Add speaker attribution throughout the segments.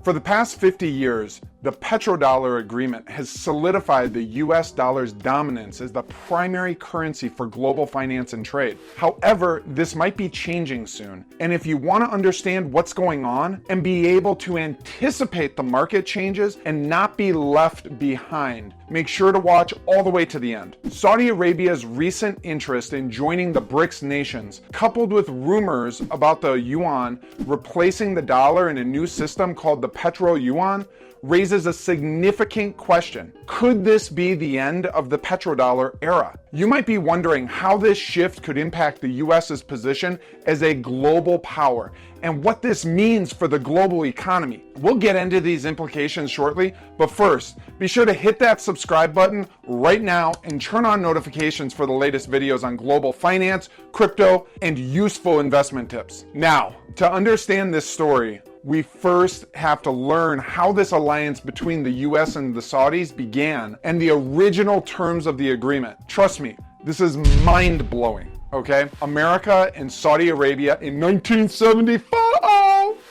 Speaker 1: For the past 50 years, the Petrodollar agreement has solidified the US dollar's dominance as the primary currency for global finance and trade. However, this might be changing soon. And if you want to understand what's going on and be able to anticipate the market changes and not be left behind, make sure to watch all the way to the end. Saudi Arabia's recent interest in joining the BRICS nations, coupled with rumors about the yuan replacing the dollar in a new system called the Petro Yuan, raises a significant question. Could this be the end of the petrodollar era? You might be wondering how this shift could impact the US's position as a global power and what this means for the global economy. We'll get into these implications shortly, but first, be sure to hit that subscribe button right now and turn on notifications for the latest videos on global finance, crypto, and useful investment tips. Now, to understand this story, we first have to learn how this alliance between the US and the Saudis began and the original terms of the agreement. Trust me, this is mind-blowing, okay? America and Saudi Arabia in 1975.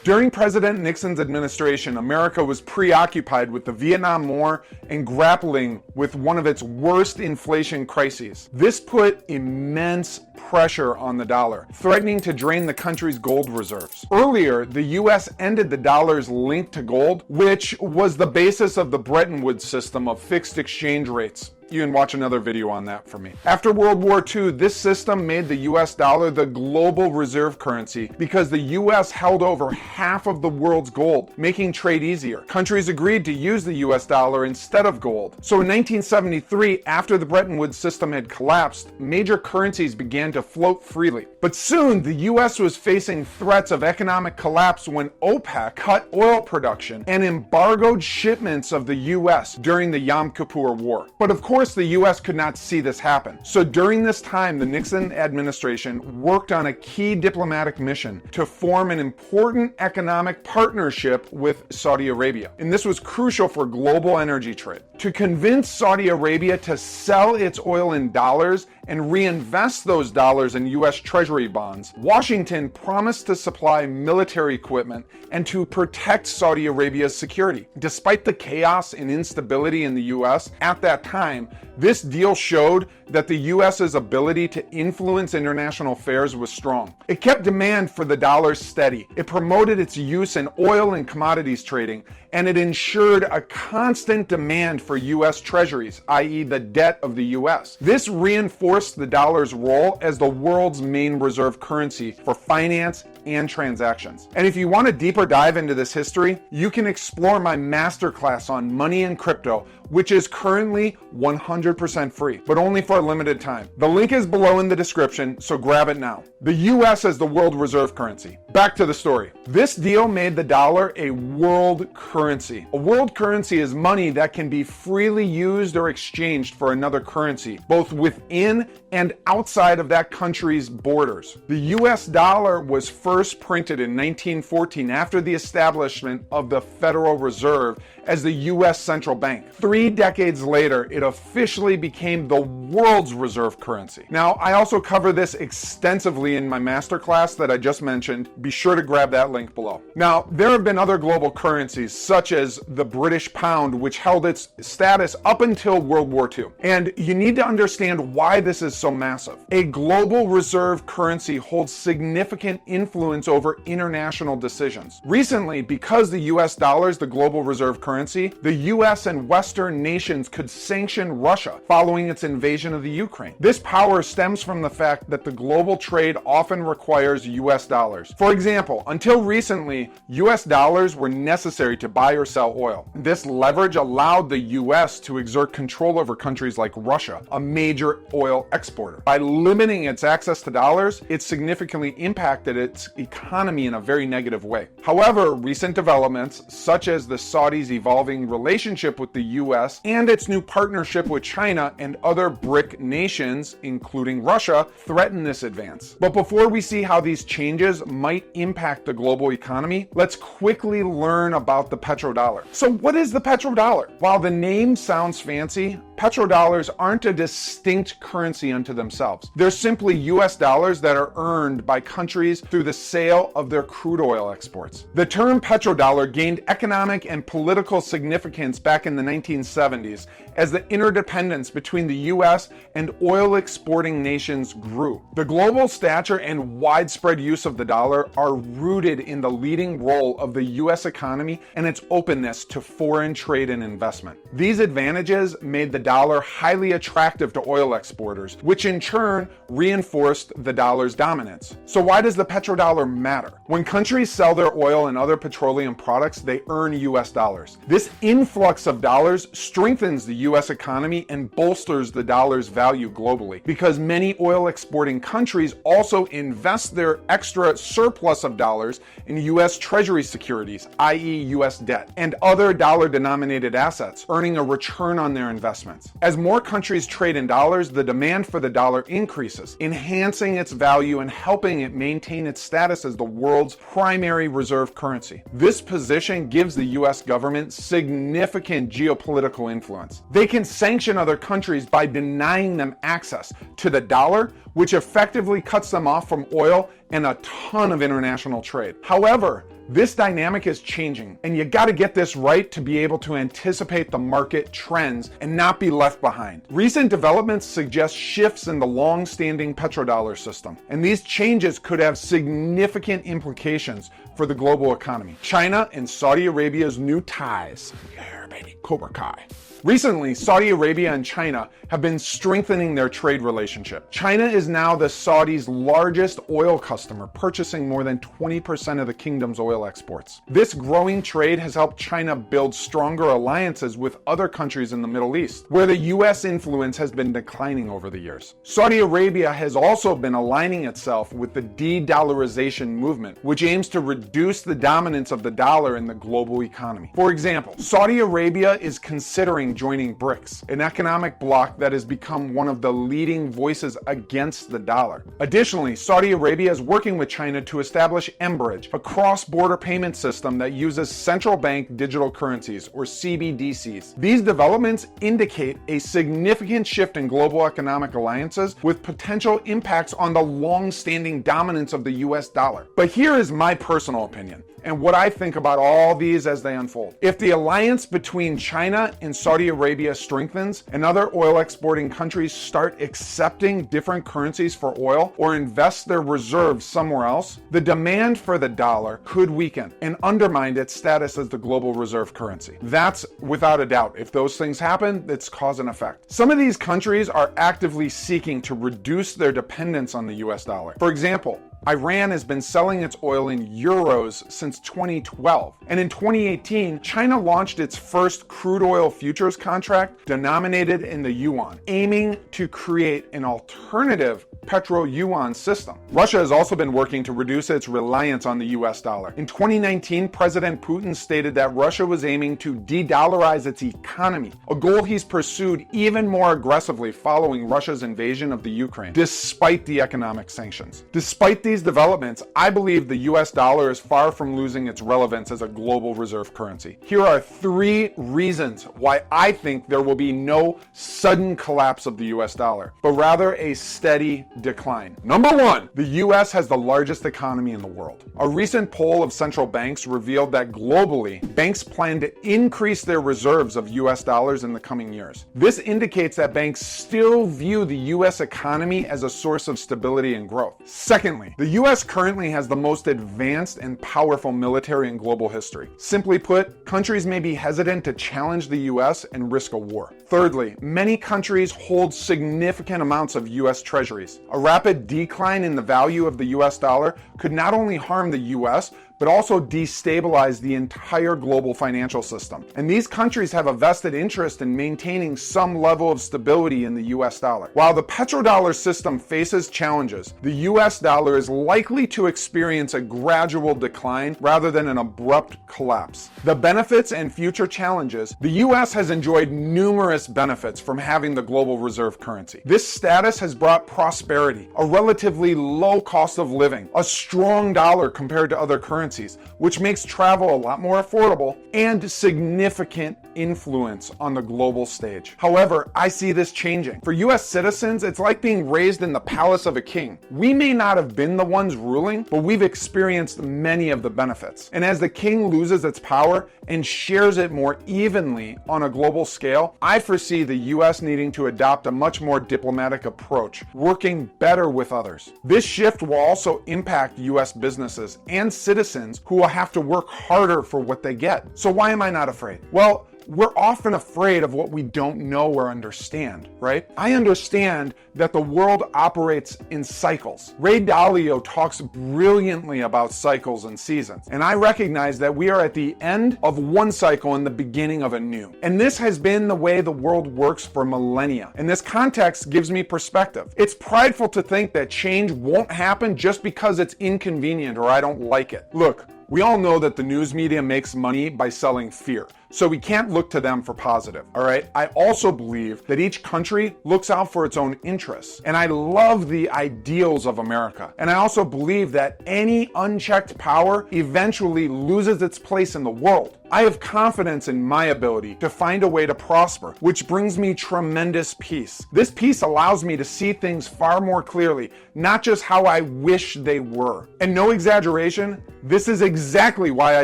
Speaker 1: During President Nixon's administration, America was preoccupied with the Vietnam War and grappling with one of its worst inflation crises. This put immense pressure on the dollar, threatening to drain the country's gold reserves. Earlier, the US ended the dollar's link to gold, which was the basis of the Bretton Woods system of fixed exchange rates. You can watch another video on that for me. After World War II, this system made the US dollar the global reserve currency because the US held over half of the world's gold, making trade easier. Countries agreed to use the US dollar instead of gold. So in 1973, after the Bretton Woods system had collapsed, major currencies began to float freely. But soon, the US was facing threats of economic collapse when OPEC cut oil production and embargoed shipments of the US during the Yom Kippur War. But of course, the US could not see this happen. So during this time, the Nixon administration worked on a key diplomatic mission to form an important economic partnership with Saudi Arabia. And this was crucial for global energy trade. To convince Saudi Arabia to sell its oil in dollars and reinvest those dollars in US Treasury bonds, Washington promised to supply military equipment and to protect Saudi Arabia's security. Despite the chaos and instability in the US at that time, this deal showed that the US's ability to influence international affairs was strong. It kept demand for the dollar steady. It promoted its use in oil and commodities trading, and it ensured a constant demand for US treasuries, i.e. the debt of the US. This reinforced the dollar's role as the world's main reserve currency for finance and transactions. And if you want a deeper dive into this history, you can explore my masterclass on money and crypto, which is currently 100% free, but only for a limited time. The link is below in the description, so grab it now. The US as the world reserve currency. Back to the story. This deal made the dollar a world currency. A world currency is money that can be freely used or exchanged for another currency, both within and outside of that country's borders. The US dollar was first printed in 1914 after the establishment of the Federal Reserve as the US central bank. 3 decades later, it officially became the world's reserve currency. Now, I also cover this extensively in my masterclass that I just mentioned. Be sure to grab that link below. Now, there have been other global currencies, such as the British pound, which held its status up until World War II. And you need to understand why this is so massive. A global reserve currency holds significant influence over international decisions. Recently, because the US dollar is the global reserve currency, the US and Western nations could sanction Russia following its invasion of the Ukraine. This power stems from the fact that the global trade often requires US dollars. For example, until recently, US dollars were necessary to buy or sell oil. This leverage allowed the US to exert control over countries like Russia, a major oil exporter. By limiting its access to dollars, it significantly impacted its economy in a very negative way. However, recent developments, such as the Saudis' evolving relationship with the US and its new partnership with China and other BRIC nations, including Russia, threaten this advance. But before we see how these changes might impact the global economy, let's quickly learn about the petrodollar. So what is the petrodollar? While the name sounds fancy, Petrodollars aren't a distinct currency unto themselves. They're simply US dollars that are earned by countries through the sale of their crude oil exports. The term petrodollar gained economic and political significance back in the 1970s as the interdependence between the US and oil exporting nations grew. The global stature and widespread use of the dollar are rooted in the leading role of the US economy and its openness to foreign trade and investment. These advantages made the dollar highly attractive to oil exporters, which in turn reinforced the dollar's dominance. So why does the petrodollar matter? When countries sell their oil and other petroleum products, they earn US dollars. This influx of dollars strengthens the US economy and bolsters the dollar's value globally, because many oil exporting countries also invest their extra surplus of dollars in US Treasury securities, i.e. US debt, and other dollar-denominated assets, earning a return on their investments. As more countries trade in dollars, the demand for the dollar increases, enhancing its value and helping it maintain its status as the world's primary reserve currency. This position gives the US government significant geopolitical influence. They can sanction other countries by denying them access to the dollar, which effectively cuts them off from oil and a ton of international trade. However, this dynamic is changing, and you gotta get this right to be able to anticipate the market trends and not be left behind. Recent developments suggest shifts in the long-standing petrodollar system, and these changes could have significant implications for the global economy. China and Saudi Arabia's new ties. Yeah, baby, Cobra Kai. Recently, Saudi Arabia and China have been strengthening their trade relationship. China is now the Saudis' largest oil customer, purchasing more than 20% of the kingdom's oil exports. This growing trade has helped China build stronger alliances with other countries in the Middle East, where the US influence has been declining over the years. Saudi Arabia has also been aligning itself with the de-dollarization movement, which aims to reduce the dominance of the dollar in the global economy. For example, Saudi Arabia is considering joining BRICS, an economic bloc that has become one of the leading voices against the dollar. Additionally, Saudi Arabia is working with China to establish mBridge, a cross-border payment system that uses central bank digital currencies, or CBDCs. These developments indicate a significant shift in global economic alliances with potential impacts on the long-standing dominance of the US dollar. But here is my personal opinion and what I think about all these as they unfold. If the alliance between China and Saudi Arabia strengthens and other oil exporting countries start accepting different currencies for oil or invest their reserves somewhere else, the demand for the dollar could weaken and undermine its status as the global reserve currency. That's without a doubt. If those things happen, it's cause and effect. Some of these countries are actively seeking to reduce their dependence on the US dollar. For example, Iran has been selling its oil in euros since 2012. And in 2018, China launched its first crude oil futures contract denominated in the yuan, aiming to create an alternative petro-yuan system. Russia has also been working to reduce its reliance on the US dollar. In 2019, President Putin stated that Russia was aiming to de-dollarize its economy, a goal he's pursued even more aggressively following Russia's invasion of the Ukraine, despite the economic sanctions. Despite these developments, I believe the US dollar is far from losing its relevance as a global reserve currency. Here are 3 reasons why I think there will be no sudden collapse of the US dollar, but rather a steady decline. Number 1, the US has the largest economy in the world. A recent poll of central banks revealed that globally, banks plan to increase their reserves of US dollars in the coming years. This indicates that banks still view the US economy as a source of stability and growth. Secondly, the US currently has the most advanced and powerful military in global history. Simply put, countries may be hesitant to challenge the US and risk a war. Thirdly, many countries hold significant amounts of US treasuries. A rapid decline in the value of the US dollar could not only harm the US, but also destabilize the entire global financial system. And these countries have a vested interest in maintaining some level of stability in the US dollar. While the petrodollar system faces challenges, the US dollar is likely to experience a gradual decline rather than an abrupt collapse. The benefits and future challenges: the US has enjoyed numerous benefits from having the global reserve currency. This status has brought prosperity, a relatively low cost of living, a strong dollar compared to other currencies, currencies, which makes travel a lot more affordable and significant influence on the global stage. However, I see this changing. For US citizens, it's like being raised in the palace of a king. We may not have been the ones ruling, but we've experienced many of the benefits. And as the king loses its power and shares it more evenly on a global scale, I foresee the US needing to adopt a much more diplomatic approach, working better with others. This shift will also impact US businesses and citizens who will have to work harder for what they get. So why am I not afraid? Well, we're often afraid of what we don't know or understand, right? I understand that the world operates in cycles. Ray Dalio talks brilliantly about cycles and seasons, and I recognize that we are at the end of one cycle and the beginning of a new. And this has been the way the world works for millennia. And this context gives me perspective. It's prideful to think that change won't happen just because it's inconvenient or I don't like it. Look, we all know that the news media makes money by selling fear, so we can't look to them for positive, all right? I also believe that each country looks out for its own interests, and I love the ideals of America. And I also believe that any unchecked power eventually loses its place in the world. I have confidence in my ability to find a way to prosper, which brings me tremendous peace. This peace allows me to see things far more clearly, not just how I wish they were. And no exaggeration, this is exactly why I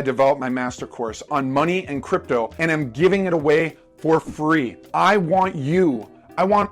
Speaker 1: developed my master course on money and crypto and am giving it away for free. I want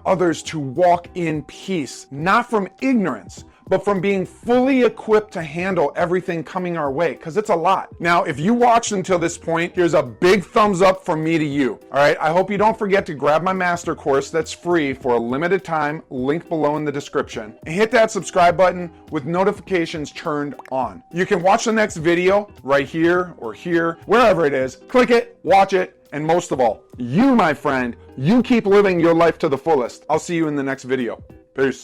Speaker 1: others to walk in peace, not from ignorance, but from being fully equipped to handle everything coming our way, because it's a lot. Now, if you watched until this point, here's a big thumbs up from me to you. All right, I hope you don't forget to grab my master course that's free for a limited time, link below in the description, and hit that subscribe button with notifications turned on. You can watch the next video right here or here, wherever it is. Click it, watch it, and most of all, you, my friend, you keep living your life to the fullest. I'll see you in the next video. Peace.